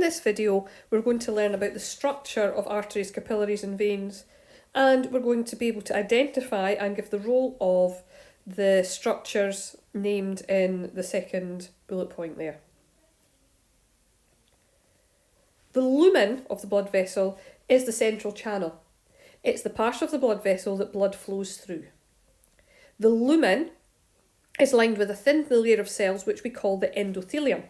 this video, we're going to learn about the structure of arteries, capillaries and veins, and we're going to be able to identify and give the role of the structures named in the second bullet point there. The lumen of the blood vessel is the central channel. It's the part of the blood vessel that blood flows through. The lumen is lined with a thin layer of cells which we call the endothelium.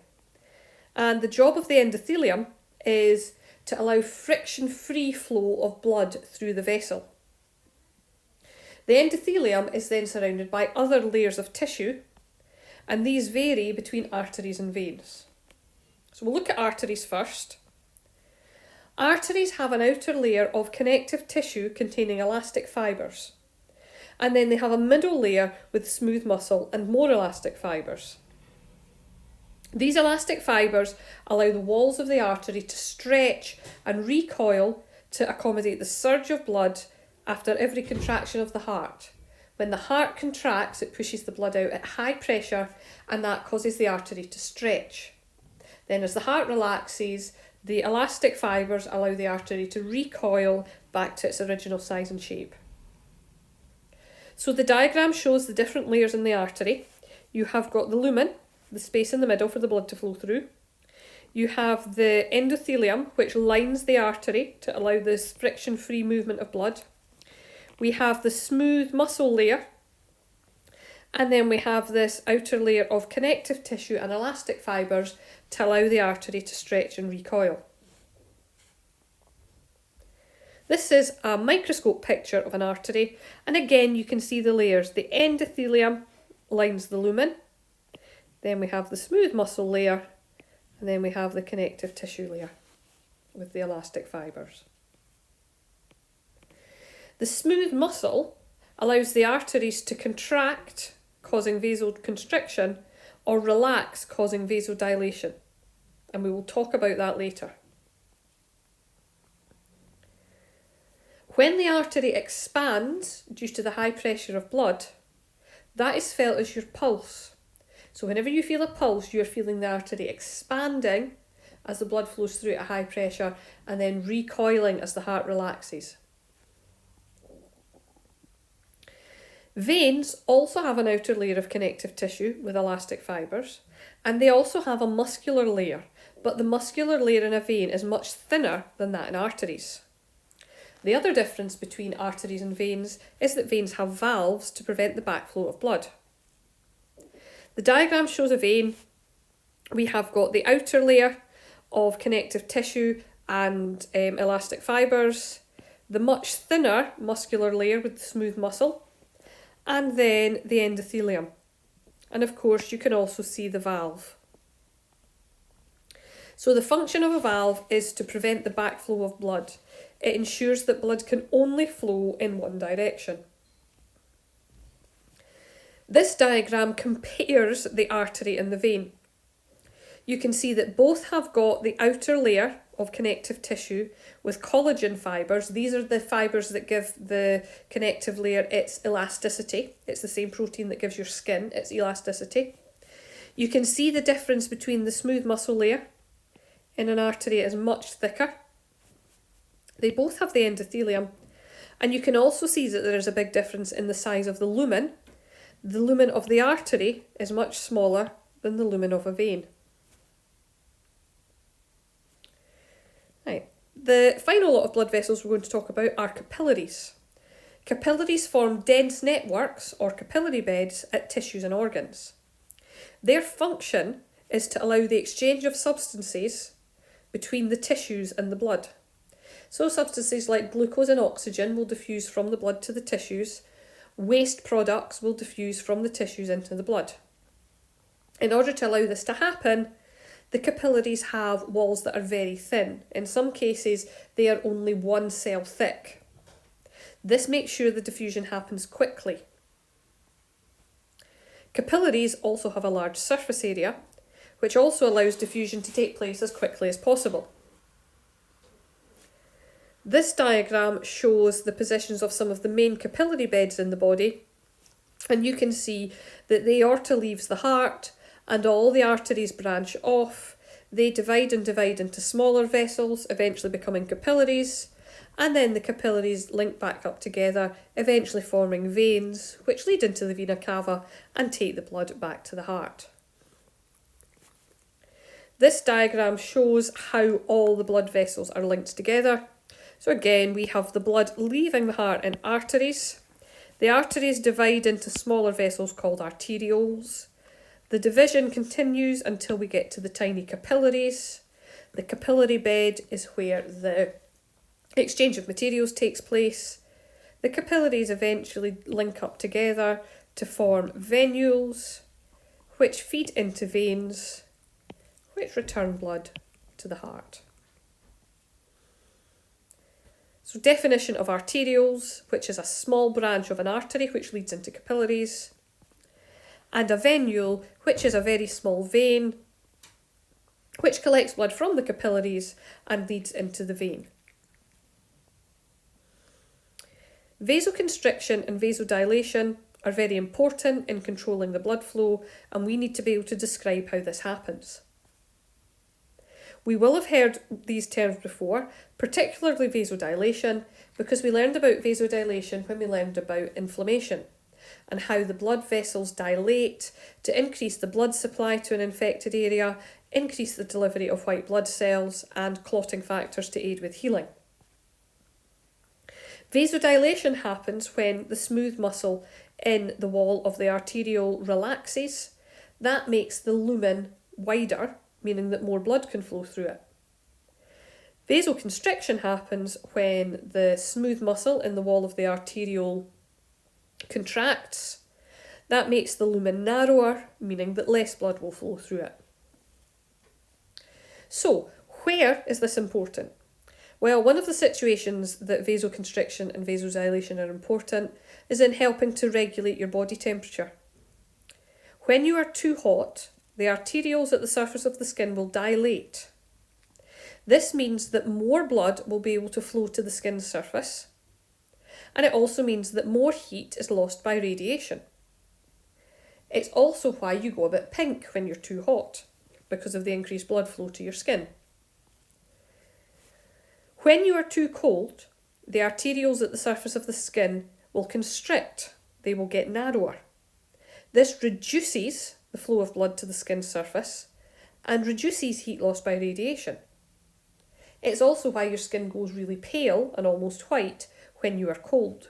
And the job of the endothelium is to allow friction-free flow of blood through the vessel. The endothelium is then surrounded by other layers of tissue, and these vary between arteries and veins. So we'll look at arteries first. Arteries have an outer layer of connective tissue containing elastic fibres, and then they have a middle layer with smooth muscle and more elastic fibres. These elastic fibres allow the walls of the artery to stretch and recoil to accommodate the surge of blood after every contraction of the heart. When the heart contracts, it pushes the blood out at high pressure, and that causes the artery to stretch. Then as the heart relaxes, the elastic fibres allow the artery to recoil back to its original size and shape. So the diagram shows the different layers in the artery. You have got the lumen, the space in the middle for the blood to flow through. You have the endothelium, which lines the artery to allow this friction-free movement of blood. We have the smooth muscle layer, and then we have this outer layer of connective tissue and elastic fibres to allow the artery to stretch and recoil. This is a microscope picture of an artery, and again you can see the layers. The endothelium lines the lumen, then we have the smooth muscle layer, and then we have the connective tissue layer with the elastic fibres. The smooth muscle allows the arteries to contract, causing vasoconstriction, or relax, causing vasodilation. And we will talk about that later. When the artery expands due to the high pressure of blood, that is felt as your pulse. So whenever you feel a pulse, you're feeling the artery expanding as the blood flows through at a high pressure, and then recoiling as the heart relaxes. Veins also have an outer layer of connective tissue with elastic fibres, and they also have a muscular layer, but the muscular layer in a vein is much thinner than that in arteries. The other difference between arteries and veins is that veins have valves to prevent the backflow of blood. The diagram shows a vein. We have got the outer layer of connective tissue and elastic fibres, the much thinner muscular layer with the smooth muscle, and then the endothelium. And of course you can also see the valve. So the function of a valve is to prevent the backflow of blood. It ensures that blood can only flow in one direction. This diagram compares the artery and the vein. You can see that both have got the outer layer of connective tissue with collagen fibres. These are the fibres that give the connective layer its elasticity. It's the same protein that gives your skin its elasticity. You can see the difference between the smooth muscle layer in an artery is much thicker. They both have the endothelium, and you can also see that there is a big difference in the size of the lumen. The lumen of the artery is much smaller than the lumen of a vein. Right. The final lot of blood vessels we're going to talk about are capillaries. Capillaries form dense networks or capillary beds at tissues and organs. Their function is to allow the exchange of substances between the tissues and the blood. So substances like glucose and oxygen will diffuse from the blood to the tissues. Waste products will diffuse from the tissues into the blood. In order to allow this to happen, the capillaries have walls that are very thin. In some cases, they are only 1 cell thick. This makes sure the diffusion happens quickly. Capillaries also have a large surface area, which also allows diffusion to take place as quickly as possible. This diagram shows the positions of some of the main capillary beds in the body, and you can see that the aorta leaves the heart and all the arteries branch off. They divide into smaller vessels, eventually becoming capillaries, and then the capillaries link back up together, eventually forming veins, which lead into the vena cava and take the blood back to the heart. This diagram shows how all the blood vessels are linked together. So again, we have the blood leaving the heart in arteries. The arteries divide into smaller vessels called arterioles. The division continues until we get to the tiny capillaries. The capillary bed is where the exchange of materials takes place. The capillaries eventually link up together to form venules, which feed into veins, which return blood to the heart. So definition of arterioles, which is a small branch of an artery which leads into capillaries, and a venule, which is a very small vein which collects blood from the capillaries and leads into the vein. Vasoconstriction and vasodilation are very important in controlling the blood flow, and we need to be able to describe how this happens. We will have heard these terms before, particularly vasodilation, because we learned about vasodilation when we learned about inflammation and how the blood vessels dilate to increase the blood supply to an infected area, increase the delivery of white blood cells and clotting factors to aid with healing. Vasodilation happens when the smooth muscle in the wall of the arteriole relaxes. That makes the lumen wider, meaning that more blood can flow through it. Vasoconstriction happens when the smooth muscle in the wall of the arteriole contracts. That makes the lumen narrower, meaning that less blood will flow through it. So, where is this important? Well, one of the situations that vasoconstriction and vasodilation are important is in helping to regulate your body temperature. When you are too hot, the arterioles at the surface of the skin will dilate. This means that more blood will be able to flow to the skin's surface, and it also means that more heat is lost by radiation. It's also why you go a bit pink when you're too hot, because of the increased blood flow to your skin. When you are too cold, the arterioles at the surface of the skin will constrict, they will get narrower. This reduces the flow of blood to the skin's surface and reduces heat loss by radiation. It's also why your skin goes really pale and almost white when you are cold.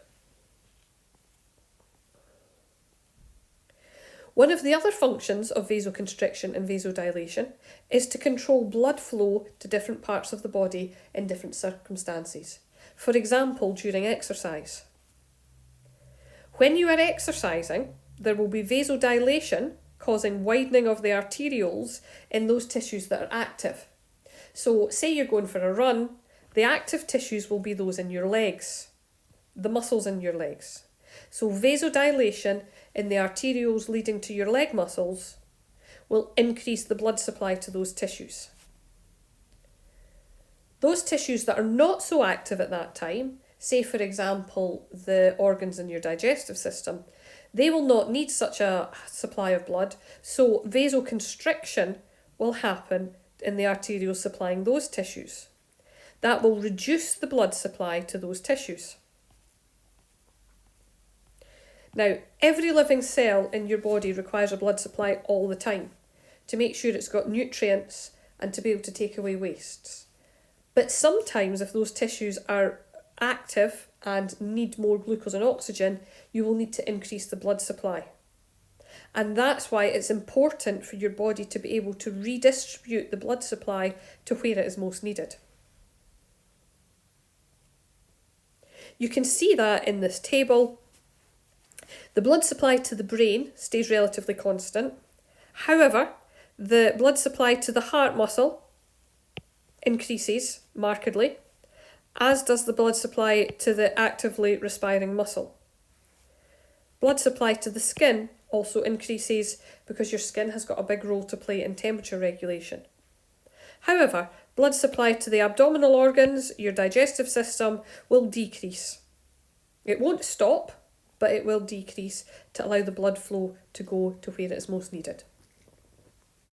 One of the other functions of vasoconstriction and vasodilation is to control blood flow to different parts of the body in different circumstances. For example, during exercise. When you are exercising, there will be vasodilation causing widening of the arterioles in those tissues that are active. So say you're going for a run, the active tissues will be those in your legs, the muscles in your legs. So vasodilation in the arterioles leading to your leg muscles will increase the blood supply to those tissues. Those tissues that are not so active at that time, say for example the organs in your digestive system, they will not need such a supply of blood, so vasoconstriction will happen in the arterioles supplying those tissues. That will reduce the blood supply to those tissues. Now, every living cell in your body requires a blood supply all the time to make sure it's got nutrients and to be able to take away wastes. But sometimes if those tissues are active and need more glucose and oxygen, you will need to increase the blood supply. And that's why it's important for your body to be able to redistribute the blood supply to where it is most needed. You can see that in this table. The blood supply to the brain stays relatively constant. However, the blood supply to the heart muscle increases markedly, as does the blood supply to the actively respiring muscle. Blood supply to the skin also increases because your skin has got a big role to play in temperature regulation. However, blood supply to the abdominal organs, your digestive system, will decrease. It won't stop, but it will decrease to allow the blood flow to go to where it is most needed.